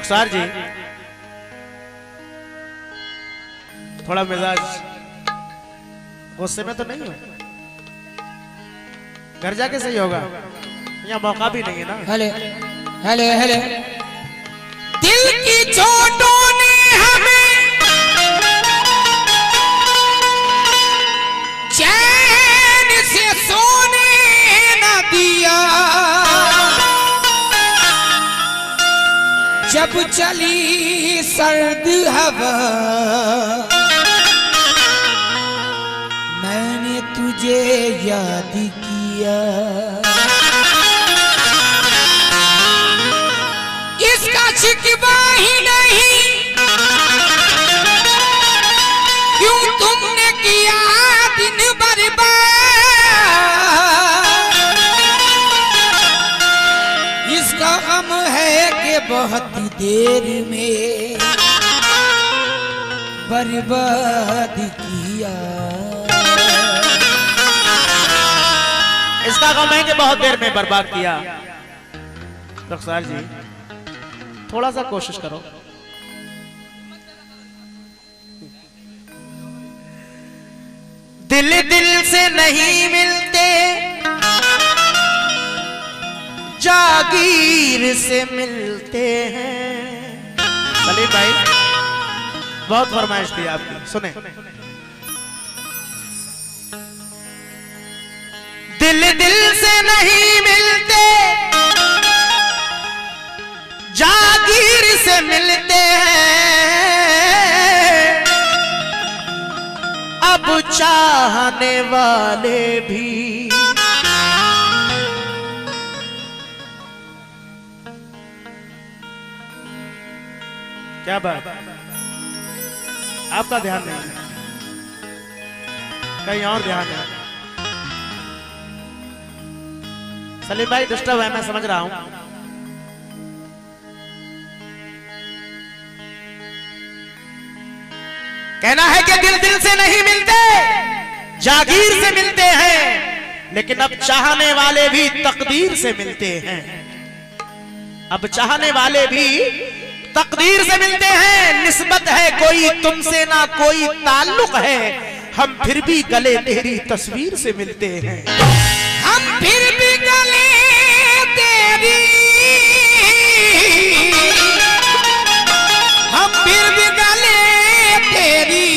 रखसार जी थोड़ा मिजाज गुस्से में तो नहीं हो? घर जाके सही होगा, यहाँ मौका भी नहीं है ना। हेले हेले हेले दिल की चोटों ने हमें चैन से सोने न दिया, जब चली सर्द हवा मैंने तुझे याद किया। इसका शिकवा ही नहीं क्यों तुमने किया दिन बर्बाद, इसका गम है कि बहुत देर में बर्बाद किया। इसका गम है कि बहुत देर में बर्बाद किया। रखसार जी थोड़ा सा कोशिश करो। दिल दिल से नहीं मिलते, जागीर से मिलते हैं। सलीम भाई बहुत फरमाइश थी आपकी, सुने। दिल दिल से नहीं मिलते, जागीर से मिलते हैं। अब चाहने वाले भी क्या बात, आपका ध्यान नहीं, कहीं और ध्यान है। सलीम भाई डिस्टर्ब है, मैं समझ रहा हूं। कहना है कि दिल दिल से नहीं मिलते, जागीर से मिलते हैं, लेकिन अब चाहने वाले भी तकदीर से मिलते हैं। अब चाहने वाले भी तकदीर से मिलते हैं। निस्बत है कोई तुमसे ना कोई ताल्लुक है, हम फिर भी गले तेरी तस्वीर से मिलते हैं। हम फिर भी गले तेरी, हम फिर भी गले तेरी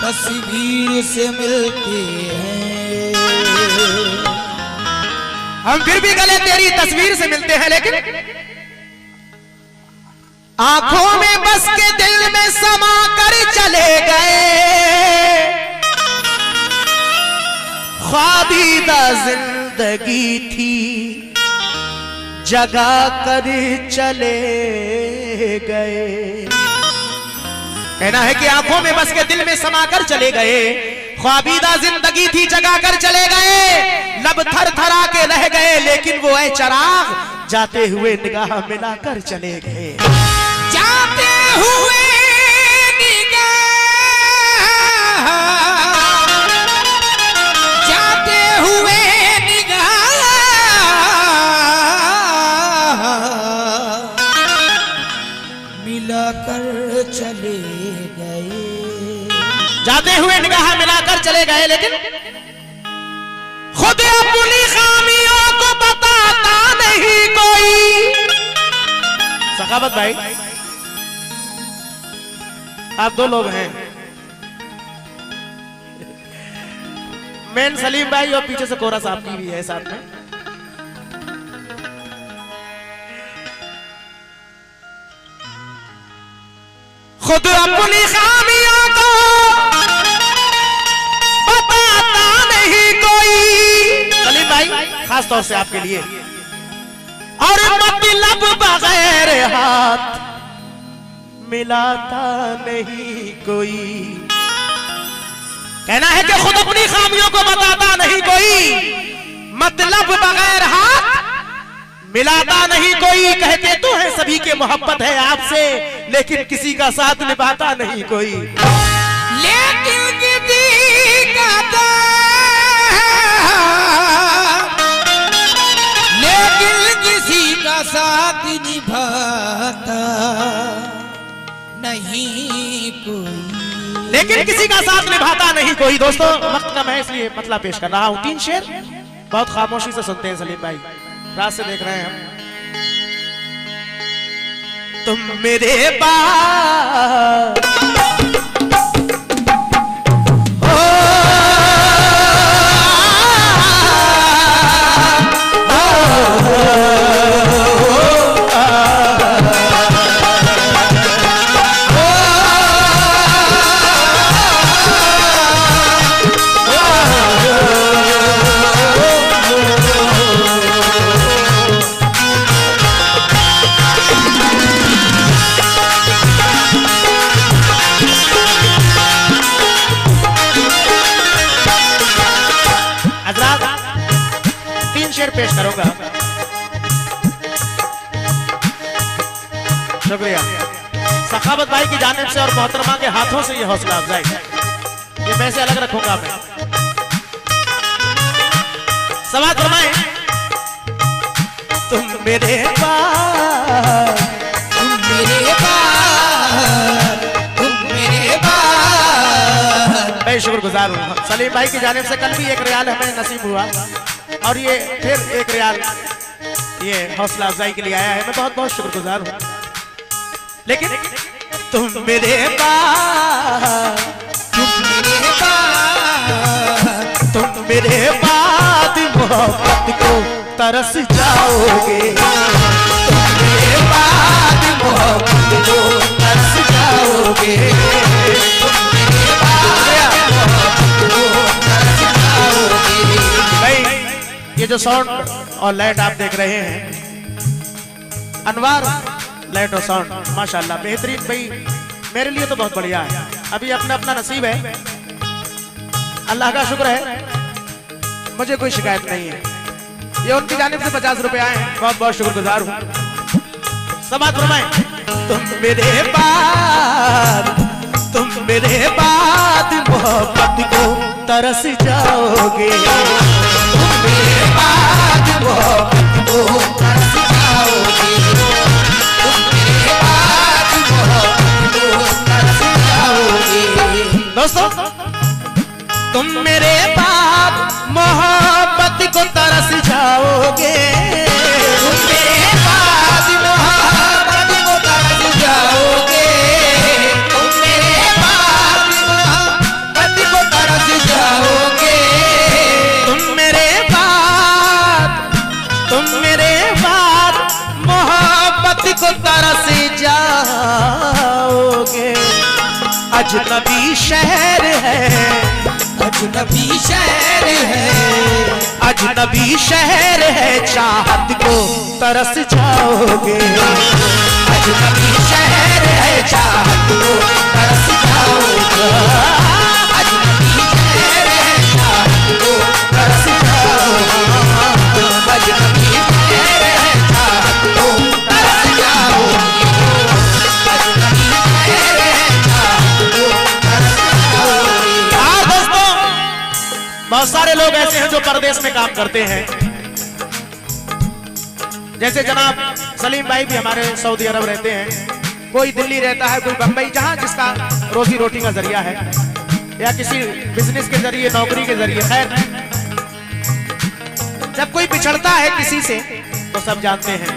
तस्वीर से मिलते हैं। हम फिर भी गले तेरी तस्वीर से मिलते हैं, लेकिन आंखों में बस के दिल में समा कर चले गए। ख्वाबीदा जिंदगी थी जगा कर चले गए। कहना है कि आंखों में बस के दिल में समा कर चले गए। ख्वाबीदा जिंदगी थी जगा कर चले गए। लब थर थरा के रह गए, लेकिन वो ऐ चराग जाते हुए निगाह मिलाकर चले गए। जाते हुए निगाह, जाते हुए निगाह मिलाकर चले गए। जाते हुए निगाह मिलाकर चले गए, लेकिन खुद अपनी खामियों को बताता नहीं कोई। सखावत भाई आप दो लोग हैं, मेन सलीम भाई और पीछे से कोरस आपकी भी है साथ में। खुद अपनी खामियों को बताता नहीं कोई। सलीम भाई खास तौर से आपके लिए। और मतलब बगैर हाथ मिलाता नहीं कोई। कहना है कि खुद अपनी खामियों को बताता नहीं कोई, मतलब बगैर हाथ मिलाता नहीं कोई। कहते तो है सभी के मोहब्बत है आपसे, लेकिन किसी का साथ निभाता नहीं कोई। लेकिन किसी का लेकिन किसी का साथ निभाता नहीं कोई, लेकिन किसी का साथ निभाता नहीं कोई। दोस्तों वक्त कम है इसलिए मतला पेश कर रहा हूं। 3 शेर बहुत खामोशी से सुनते हैं सलीम भाई, रात से देख रहे हैं हम। तुम मेरे पास पेश करूंगा। शुक्रिया सखावत भाई की जानिब से और मोहतरमा के हाथों से ये हौसला अफजाई, ये पैसे अलग रखूंगा मैं। समाज फरमाए तुम मेरे पास, तुम मेरे पास, तुम मेरे पास। मैं शुक्रगुजार हूँ सलीम भाई की जानिब से। कल भी 1 रियाल हमें नसीब हुआ और ये फिर 1 रियाल ये हौसला अफजाई के लिए आया है। मैं बहुत बहुत शुक्रगुजार हूँ। लेकिन तुम मेरे पास, तुम मेरे पास, तुम मेरे बाद मोहब्बत को तरस जाओगे, तुम मेरे बाद मोहब्बत को तरस जाओगे, तुम मेरे बाद मोहब्बत को तरस जाओगे। भाई ये जो साउंड और लाइट आप देख रहे हैं, अनवार लाइट और साउंड माशाल्लाह बेहतरीन। भाई मेरे लिए तो बहुत बढ़िया है। अभी अपना अपना नसीब है, अल्लाह का शुक्र है, मुझे कोई शिकायत नहीं है। ये उनकी जानिब से 50 रुपए आए हैं, बहुत बहुत शुक्रगुजार हूँ। समाज फरमाएं तुम मेरे बाद, तुम मेरे बाद मोहब्बत को तरस जाओगे, तुम मेरे बाद मोहब्बत को तरस जाओगे, तुम मेरे बाद मोहब्बत को तरस जाओगे। दोस्तों तुम मेरे बाद मोहब्बत को तरस जाओगे, तुम मेरे बाद मोहब्बत को तरस जाओगे, तुम मेरे बाद मोहब्बत को तरस जाओगे, तुम मेरे बाद, तुम मेरे बाद मोहब्बत को तरस जाओगे। अजनबी शहर है, अजनबी शहर है, अजनबी शहर है, चाहत को तरस जाओगे, अजनबी शहर है, चाहत को तरस जाओगे, अजनबी शहर है, चाहत को तरस जाओगे, अजनबी शहर है, चाहत को तरस जाओगे, अजनबी शहर है, चाहत को तरस जाओगे। हाँ दोस्तों बहुत सारे लोग ऐसे हैं जो परदेश में काम करते हैं, जैसे जनाब सलीम भाई भी हमारे सऊदी अरब रहते हैं, कोई दिल्ली रहता है, कोई बंबई, जहां जिसका रोजी रोटी का जरिया है या किसी बिजनेस के जरिए, नौकरी के जरिए। खैर जब कोई बिछड़ता है किसी से तो सब जानते हैं,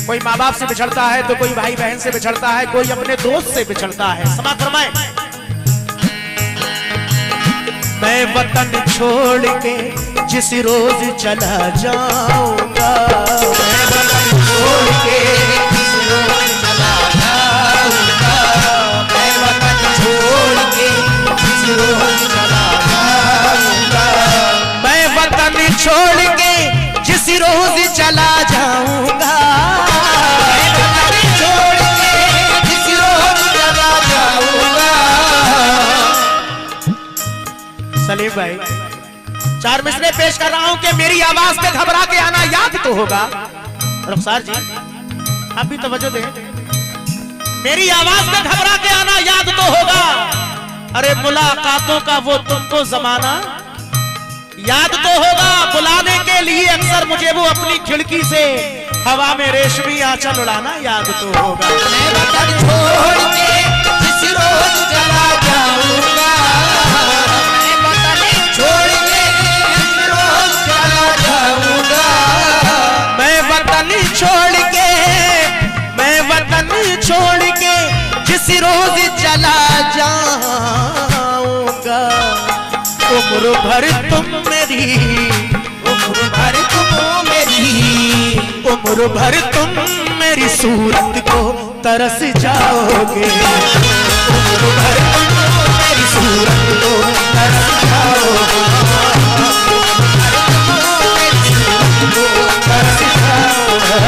कोई माँ बाप से बिछड़ता है तो कोई भाई बहन से बिछड़ता है, कोई अपने दोस्त से बिछड़ता है। समाज फरमाए मैं वतन छोड़ के जिस रोज चला जाऊंगा, मैं वतन छोड़ के जिस रोज चला जाऊंगा, मैं वतन छोड़ के जिस रोज चला जाऊंगा, मैं वतन छोड़ के जिस रोज चला जाऊंगा, मैं वतन छोड़ के जिस रोज चला जाऊंगा। सलीम भाई 4 मिसरे पेश कर रहा हूं कि मेरी आवाज पे घबरा के आना याद तो होगा। रुखसार जी आप भी तवज्जो दें, मेरी आवाज पे घबरा के आना याद तो होगा। अरे मुलाकातों का वो तुमको जमाना याद तो होगा बुलाने के लिए अक्सर मुझे वो अपनी खिड़की से हवा में रेशमी आंचल उड़ाना याद तो होगा। मैं वतन छोड़ के जिस रोज चला जाऊंगा, मैं वतन छोड़ के जिस रोज चला जाऊंगा, मैं वतन छोड़ के, मैं वतन छोड़ के जिस रोज चला जाऊंगा, उम्र भर तुम मेरी, उम्र भर तुम मेरी, उम्र भर तुम मेरी सूरत को तरस जाओगे, उम्र भर तुम मेरी सूरत को तरस जाओगे, तरस जाओगे।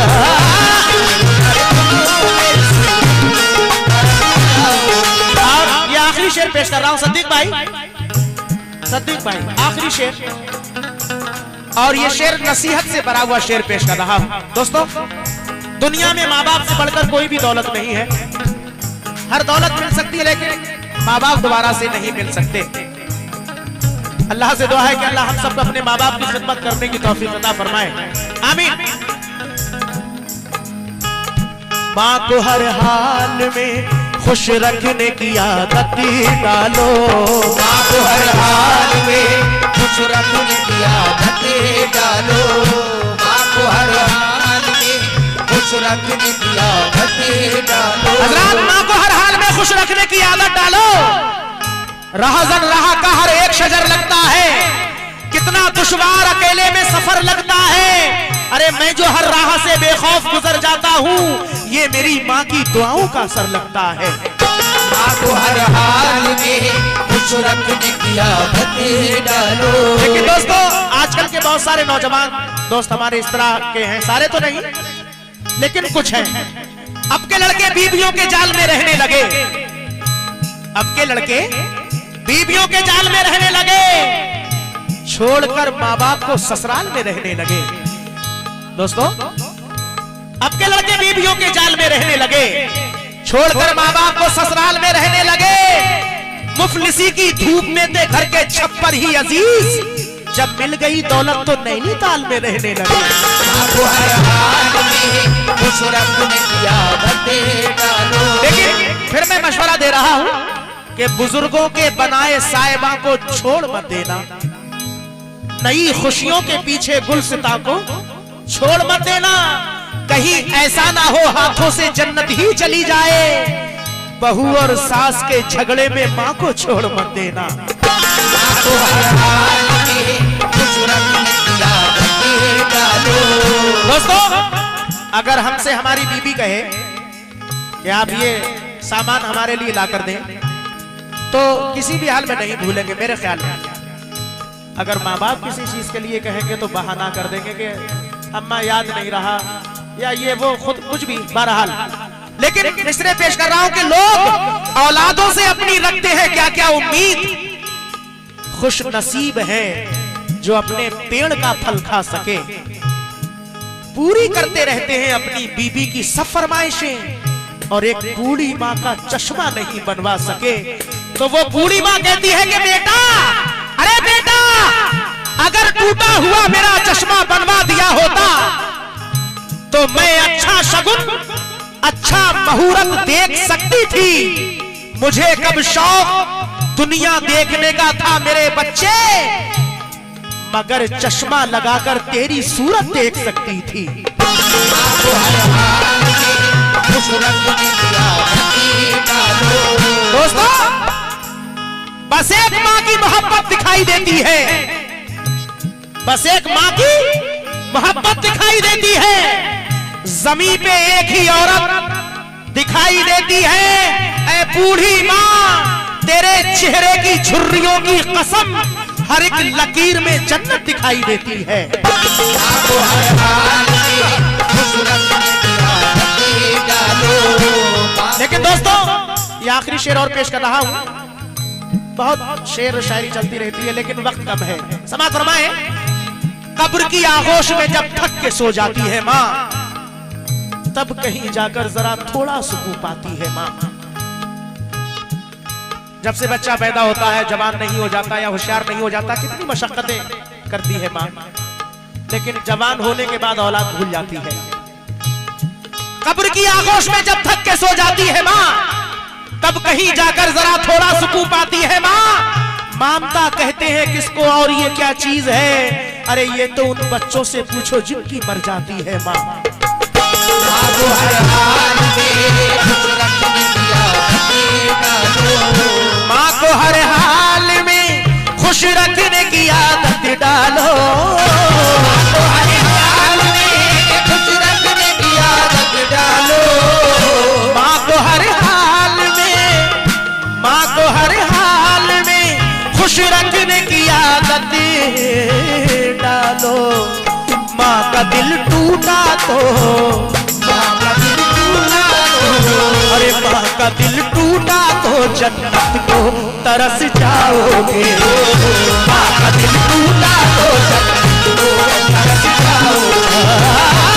और ये आखिरी शेर पेश कर रहा हूं सद्दीक भाई, सद्दीक भाई आखिरी शेर, और ये शेर नसीहत से भरा हुआ शेर पेश कर रहा हूं। दोस्तों, दुनिया में माँ बाप से बढ़कर कोई भी दौलत नहीं है। हर दौलत मिल सकती है लेकिन माँ बाप दोबारा से नहीं मिल सकते। अल्लाह से दुआ है कि अल्लाह हम सबको अपने माँ बाप की खिदमत करने की तौफीक अता फरमाए, आमीन। माँ को हर हाल में खुश रखने की आदत डालो, माँ को हर हाल में खुश रखने की आदत डालो, माँ को हर हाल में खुश रखने की आदत डालो। हज़रात, माँ को हर हाल में खुश रखने की आदत डालो। राहज़न राह का हर एक शजर लगता है, कितना दुश्वार अकेले में सफर लगता है। अरे मैं जो हर राह से बेखौफ गुजर जाता हूँ, ये मेरी माँ की दुआओं का असर लगता है। माँ को हर हाल में खुश रखने की आदत डालो। लेकिन दोस्तों, आजकल के बहुत सारे नौजवान दोस्त हमारे इस तरह के हैं, सारे तो नहीं लेकिन कुछ हैं। अब के लड़के बीवियों के जाल में रहने लगे, अब के लड़के बीवियों के जाल में रहने लगे, छोड़कर माँ बाप को ससुराल में रहने लगे। दोस्तों, अब के लड़के बीवियों के जाल में रहने लगे, छोड़कर माँ बाप को ससुराल में रहने लगे। मुफलिसी की धूप में थे घर के छप्पर ही अजीज, जब मिल गई दौलत तो नैनीताल में रहने लगे। माँ को हर हाल में खुश रखने की आदत डालो। लेकिन फिर मैं मशवरा दे रहा हूँ कि बुजुर्गों के बनाए साहिबा को छोड़ मत देना, नई खुशियों के पीछे गुलसिता को छोड़ मत देना। कहीं ऐसा ना हो हाथों से जन्नत ही चली जाए, बहू और सास के झगड़े में माँ को छोड़ मत देना। माँ को हर हाल में खुश रखने की आदत डालो। दोस्तों, अगर हमसे हमारी बीबी कहे कि आप ये सामान हमारे लिए ला कर दें, तो किसी भी हाल में नहीं भूलेंगे मेरे ख्याल में। अगर माँ बाप किसी चीज के लिए कहेंगे तो बहाना कर देंगे कि अम्मा याद नहीं रहा, या ये वो खुद कुछ भी, बहरहाल। लेकिन इसलिए पेश कर रहा हूं कि लोग औलादों से अपनी रखते हैं क्या क्या उम्मीद, खुश नसीब है जो अपने पेड़ का फल खा सके। पूरी करते रहते हैं अपनी बीबी की सब फरमाइशें, और एक बूढ़ी माँ का चश्मा नहीं बनवा सके। तो वो बूढ़ी माँ कहती है कि बेटा, अरे बेटा, अगर टूटा हुआ मेरा चश्मा बनवा दिया होता तो मैं अच्छा शगुन, अच्छा मुहूर्त देख सकती थी। मुझे कब शौक दुनिया देखने का था मेरे बच्चे, मगर चश्मा लगाकर तेरी सूरत देख सकती थी। माँ को हर हाल में खुश रखने की आदत डालो। दोस्तों, बस एक माँ की मोहब्बत दिखाई देती है, बस एक माँ की मोहब्बत दिखाई देती है। जमीन पे एक ही औरत दिखाई देती है। ऐ बूढ़ी माँ, तेरे चेहरे की झुर्रियों की कसम, हर एक लकीर में जन्नत दिखाई देती है। माँ को हर हाल में खुश रखने की आदत डालो। लेकिन दोस्तों, ये आखिरी शेर और पेश कर रहा हूं। बहुत शेर और शायरी चलती रहती है लेकिन वक्त कम है। समाअत फरमाएं। कब्र की आगोश में जब थक के सो जाती है माँ, तब कहीं जाकर जरा थोड़ा सुकून पाती है माँ। जब से बच्चा पैदा होता है, जवान नहीं हो जाता या होशियार नहीं हो जाता, कितनी मशक्कतें करती है माँ, लेकिन जवान होने के बाद औलाद भूल जाती है। कब्र की आगोश में जब थक के सो जाती है माँ, तब कहीं जाकर जरा थोड़ा सुकून पाती है माँ। ममता कहते हैं किसको, और ये क्या चीज है? अरे ये तो उन बच्चों से पूछो जिनकी मर जाती है माँ। माँ को हर हाल में खुश रखने दिया धके डालो, माँ को हर हाल में खुश रखने की आदत डालो, माँ को हर हाल में खुश रखने की आदत डालो, माँ को हर हाल में, माँ को हर हाल में खुश रखने की आदत डालो। माँ का दिल टूटा तो, माँ का दिल टूटा तो, अरे माँ का दिल टूटा तो जन्नत को तरस जाओगे। माँ का दिल टूटा तो जन्नत को तरस जाओगे।